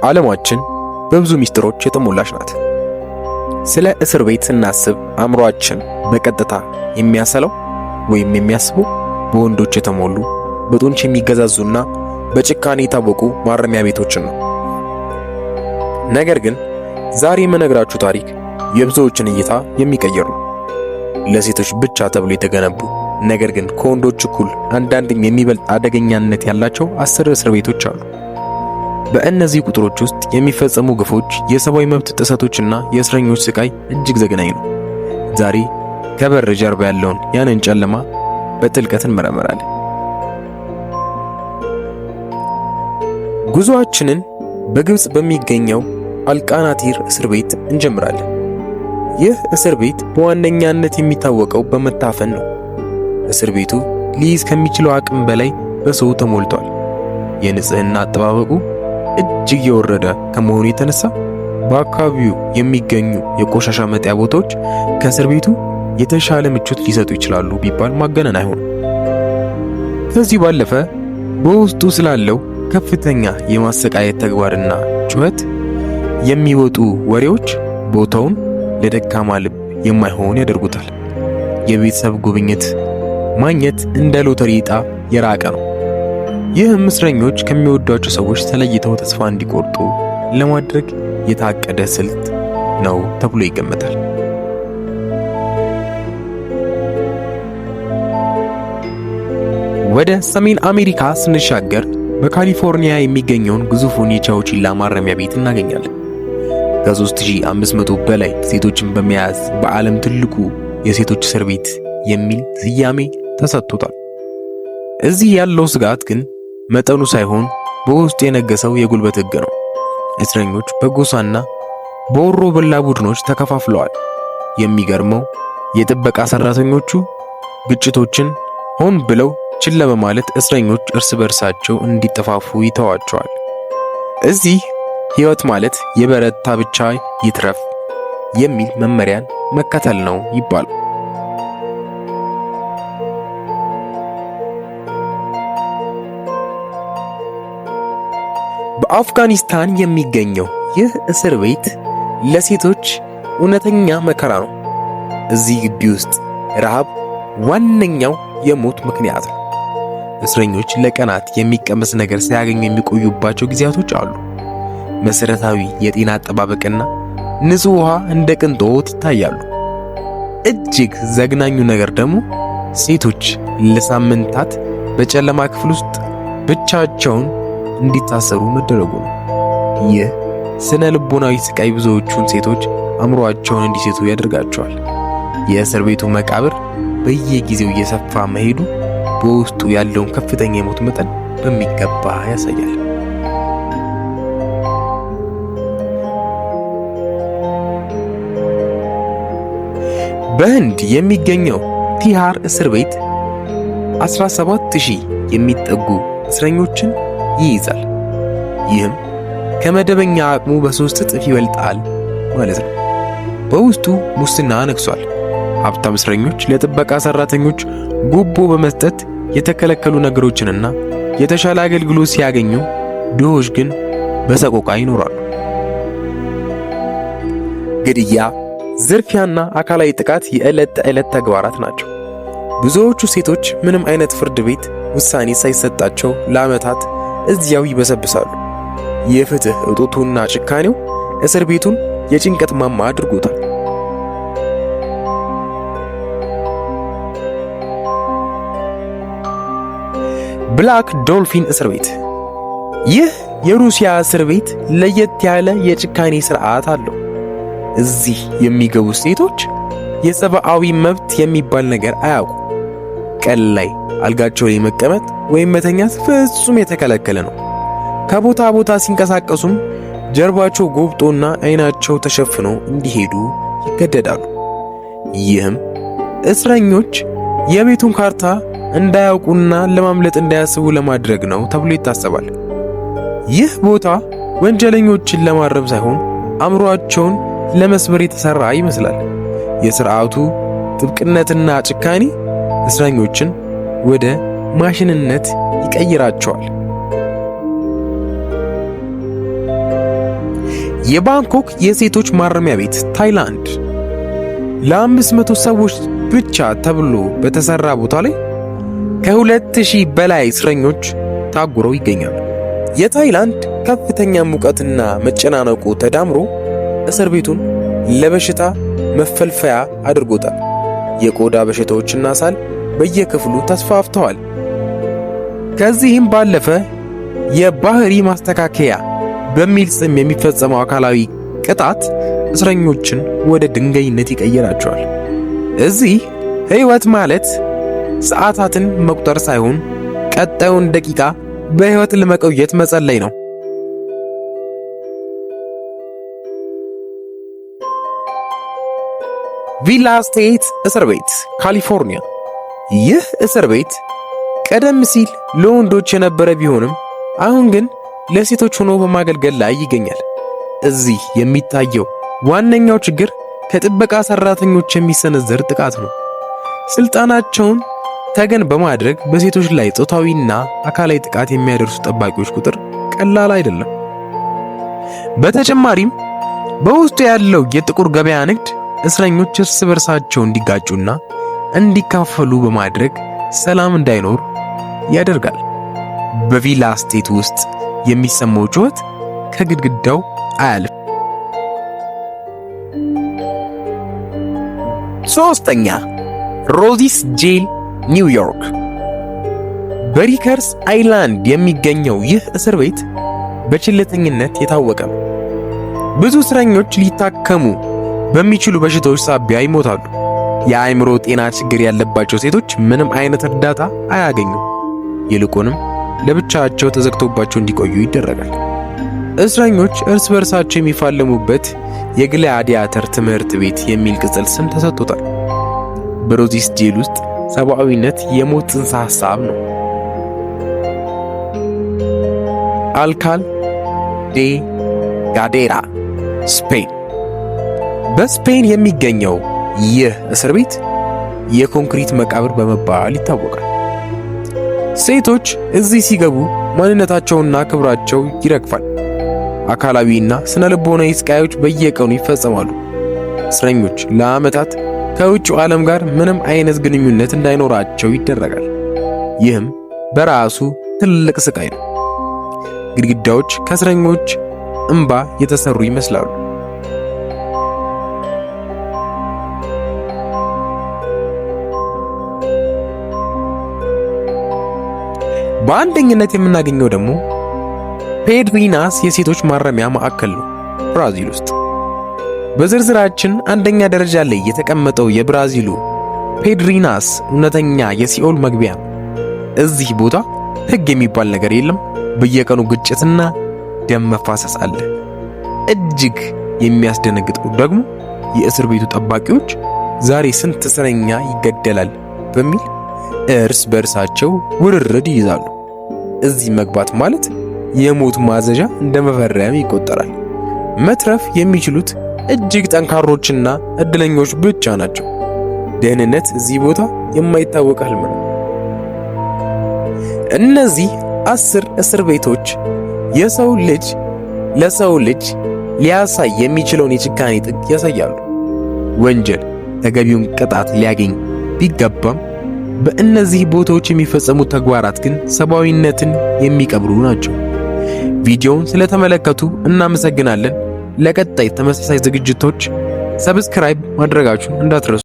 ዓለማችን በብዙ ሚስጥሮች የተሞላች ናት። ስለ እስር ቤት ስናስብ አእምሮአችን በቀጥታ የሚያሰለው ወይም የሚያስበው በወንዶች የተሞሉ በጡንች የሚገዛዙና በጭካኔ የታወቁ ማረሚያ ቤቶችን ነው። ነገር ግን ዛሬ የምነግራችሁ ታሪክ የብዙዎችን እይታ የሚቀይር ነው። ለሴቶች ብቻ ተብሎ የተገነቡ ነገር ግን ከወንዶች እኩል አንዳንድም የሚበልጥ አደገኛነት ያላቸው 10 እስር ቤቶች አሉ። በእነዚህ ቁጥሮች ውስጥ የሚፈጸሙ ግፎች፣ የሰብአዊ መብት ጥሰቶችና የእስረኞች ስቃይ እጅግ ዘግናኝ ነው። ዛሬ ከበር ጀርባ ያለውን ያንን ጨለማ በጥልቀት እንመረምራለን። ጉዞአችንን በግብጽ በሚገኘው አልቃናቲር እስር ቤት እንጀምራለን። ይህ እስር ቤት በዋነኛነት የሚታወቀው በመታፈን ነው። እስር ቤቱ ሊይዝ ከሚችለው አቅም በላይ በሰው ተሞልቷል። የንጽህና አጠባበቁ እጅግ የወረደ ከመሆኑ የተነሳ በአካባቢው የሚገኙ የቆሻሻ መጣያ ቦታዎች ከእስር ቤቱ የተሻለ ምቾት ሊሰጡ ይችላሉ ቢባል ማጋነን አይሆንም። ከዚህ ባለፈ በውስጡ ስላለው ከፍተኛ የማሰቃየት ተግባርና ጩኸት የሚወጡ ወሬዎች ቦታውን ለደካማ ልብ የማይሆን ያደርጉታል። የቤተሰብ ጉብኝት ማግኘት እንደ ሎተሪ ዕጣ የራቀ ነው። ይህም እስረኞች ከሚወዷቸው ሰዎች ተለይተው ተስፋ እንዲቆርጡ ለማድረግ የታቀደ ስልት ነው ተብሎ ይገመታል። ወደ ሰሜን አሜሪካ ስንሻገር በካሊፎርኒያ የሚገኘውን ግዙፉን የቻውቺላ ማረሚያ ቤት እናገኛለን። ከ3500 በላይ ሴቶችን በመያዝ በዓለም ትልቁ የሴቶች እስር ቤት የሚል ስያሜ ተሰጥቶታል። እዚህ ያለው ስጋት ግን መጠኑ ሳይሆን በውስጡ የነገሰው የጉልበት ሕግ ነው። እስረኞች በጎሳና በወሮ በላ ቡድኖች ተከፋፍለዋል። የሚገርመው የጥበቃ ሰራተኞቹ ግጭቶችን ሆን ብለው ችላ በማለት እስረኞች እርስ በርሳቸው እንዲጠፋፉ ይተዋቸዋል። እዚህ ሕይወት ማለት የበረታ ብቻ ይትረፍ የሚል መመሪያን መከተል ነው ይባላል። በአፍጋኒስታን የሚገኘው ይህ እስር ቤት ለሴቶች እውነተኛ መከራ ነው። እዚህ ግቢ ውስጥ ረሃብ ዋነኛው የሞት ምክንያት ነው። እስረኞች ለቀናት የሚቀመስ ነገር ሳያገኙ የሚቆዩባቸው ጊዜያቶች አሉ። መሰረታዊ የጤና አጠባበቅና ንጹህ ውሃ እንደ ቅንጦት ይታያሉ። እጅግ ዘግናኙ ነገር ደግሞ ሴቶች ለሳምንታት በጨለማ ክፍል ውስጥ ብቻቸውን እንዲታሰሩ መደረጉ ነው። ይህ ስነ ልቦናዊ ስቃይ ብዙዎቹን ሴቶች አእምሮአቸውን እንዲስቱ ያደርጋቸዋል። የእስር ቤቱ መቃብር በየጊዜው እየሰፋ መሄዱ በውስጡ ያለውን ከፍተኛ የሞት መጠን በሚገባ ያሳያል። በህንድ የሚገኘው ቲሃር እስር ቤት 17000 የሚጠጉ እስረኞችን ይይዛል። ይህም ከመደበኛ አቅሙ በ3 እጥፍ ይበልጣል ማለት ነው። በውስጡ ሙስና ነግሷል። ሀብታም እስረኞች ለጥበቃ ሰራተኞች ጉቦ በመስጠት የተከለከሉ ነገሮችንና የተሻለ አገልግሎት ሲያገኙ፣ ድሆች ግን በሰቆቃ ይኖራሉ። ግድያ፣ ዝርፊያና አካላዊ ጥቃት የዕለት ተዕለት ተግባራት ናቸው። ብዙዎቹ ሴቶች ምንም አይነት ፍርድ ቤት ውሳኔ ሳይሰጣቸው ለዓመታት እዚያው ይበሰብሳሉ። የፍትህ እጦቱና ጭካኔው እስር ቤቱን የጭንቀት ማማ አድርጎታል። ብላክ ዶልፊን እስር ቤት። ይህ የሩሲያ እስር ቤት ለየት ያለ የጭካኔ ስርዓት አለው። እዚህ የሚገቡ ሴቶች የሰብአዊ መብት የሚባል ነገር አያውቁ። ቀን ላይ አልጋቸው ላይ መቀመጥ ወይም መተኛት ፍጹም የተከለከለ ነው። ከቦታ ቦታ ሲንቀሳቀሱም ጀርባቸው ጎብጦና አይናቸው ተሸፍኖ እንዲሄዱ ይገደዳሉ። ይህም እስረኞች የቤቱን ካርታ እንዳያውቁና ለማምለጥ እንዳያስቡ ለማድረግ ነው ተብሎ ይታሰባል። ይህ ቦታ ወንጀለኞችን ለማረም ሳይሆን አእምሮአቸውን ለመስበር የተሰራ ይመስላል። የሥርዓቱ ጥብቅነትና ጭካኔ እስረኞችን ወደ ማሽንነት ይቀይራቸዋል። የባንኮክ የሴቶች ማረሚያ ቤት ታይላንድ ለ500 ሰዎች ብቻ ተብሎ በተሰራ ቦታ ላይ ከ2000 በላይ እስረኞች ታጉረው ይገኛሉ። የታይላንድ ከፍተኛ ሙቀትና መጨናነቁ ተዳምሮ እስር ቤቱን ለበሽታ መፈልፈያ አድርጎታል። የቆዳ በሽታዎችና ሳል በየክፍሉ ተስፋፍተዋል። ከዚህም ባለፈ የባህሪ ማስተካከያ በሚል ስም የሚፈጸመው አካላዊ ቅጣት እስረኞችን ወደ ድንጋይነት ይቀይራቸዋል። እዚህ ሕይወት ማለት ሰዓታትን መቁጠር ሳይሆን ቀጣዩን ደቂቃ በሕይወት ለመቆየት መጸለይ ነው። ቪላ ስቴት እስር ቤት ካሊፎርኒያ። ይህ እስር ቤት ቀደም ሲል ለወንዶች የነበረ ቢሆንም አሁን ግን ለሴቶች ሆኖ በማገልገል ላይ ይገኛል። እዚህ የሚታየው ዋነኛው ችግር ከጥበቃ ሰራተኞች የሚሰነዘር ጥቃት ነው። ስልጣናቸውን ተገን በማድረግ በሴቶች ላይ ጾታዊና አካላዊ ጥቃት የሚያደርሱ ጠባቂዎች ቁጥር ቀላል አይደለም። በተጨማሪም በውስጡ ያለው የጥቁር ገበያ ንግድ እስረኞች እርስ በርሳቸው እንዲጋጩና እንዲካፈሉ በማድረግ ሰላም እንዳይኖር ያደርጋል። በቪላ ስቴት ውስጥ የሚሰማው ጩኸት ከግድግዳው አያልፍ። ሶስተኛ ሮዚስ ጄል ኒውዮርክ። በሪከርስ አይላንድ የሚገኘው ይህ እስር ቤት በችለተኝነት የታወቀ ነው። ብዙ እስረኞች ሊታከሙ በሚችሉ በሽታዎች ሳቢያ ይሞታሉ። የአእምሮ ጤና ችግር ያለባቸው ሴቶች ምንም አይነት እርዳታ አያገኙም። ይልቁንም ለብቻቸው ተዘግቶባቸው እንዲቆዩ ይደረጋል። እስረኞች እርስ በርሳቸው የሚፋለሙበት የግላዲያተር ትምህርት ቤት የሚል ቅጽል ስም ተሰጥቶታል። በሮዚስ ጄል ውስጥ ሰብአዊነት የሞት ጽንሰ ሐሳብ ነው። አልካል ዴ ጋዴራ ስፔን። በስፔን የሚገኘው ይህ እስር ቤት የኮንክሪት መቃብር በመባል ይታወቃል። ሴቶች እዚህ ሲገቡ ማንነታቸውና ክብራቸው ይረግፋል። አካላዊና ስነ ልቦናዊ ስቃዮች በየቀኑ ይፈጸማሉ። እስረኞች ለዓመታት ከውጭው ዓለም ጋር ምንም አይነት ግንኙነት እንዳይኖራቸው ይደረጋል። ይህም በራሱ ትልቅ ስቃይ ነው። ግድግዳዎች ከእስረኞች እንባ የተሰሩ ይመስላሉ። በአንደኝነት የምናገኘው ደግሞ ፔድሪናስ የሴቶች ማረሚያ ማዕከል ነው፣ ብራዚል ውስጥ። በዝርዝራችን አንደኛ ደረጃ ላይ የተቀመጠው የብራዚሉ ፔድሪናስ እውነተኛ የሲኦል መግቢያ ነው። እዚህ ቦታ ሕግ የሚባል ነገር የለም። በየቀኑ ግጭትና ደም መፋሰስ አለ። እጅግ የሚያስደነግጠው ደግሞ የእስር ቤቱ ጠባቂዎች ዛሬ ስንት እስረኛ ይገደላል በሚል እርስ በርሳቸው ውርርድ ይይዛሉ። እዚህ መግባት ማለት የሞት ማዘዣ እንደ መፈረም ይቆጠራል። መትረፍ የሚችሉት እጅግ ጠንካሮችና እድለኞች ብቻ ናቸው። ደህንነት እዚህ ቦታ የማይታወቅ ህልም ነው። እነዚህ 10 እስር ቤቶች የሰው ልጅ ለሰው ልጅ ሊያሳይ የሚችለውን የጭካኔ ጥግ ያሳያሉ። ወንጀል ተገቢውን ቅጣት ሊያገኝ ቢገባም በእነዚህ ቦታዎች የሚፈጸሙ ተግባራት ግን ሰብአዊነትን የሚቀብሩ ናቸው። ቪዲዮውን ስለተመለከቱ እናመሰግናለን። ለቀጣይ ተመሳሳይ ዝግጅቶች ሰብስክራይብ ማድረጋችሁን እንዳትረሱ።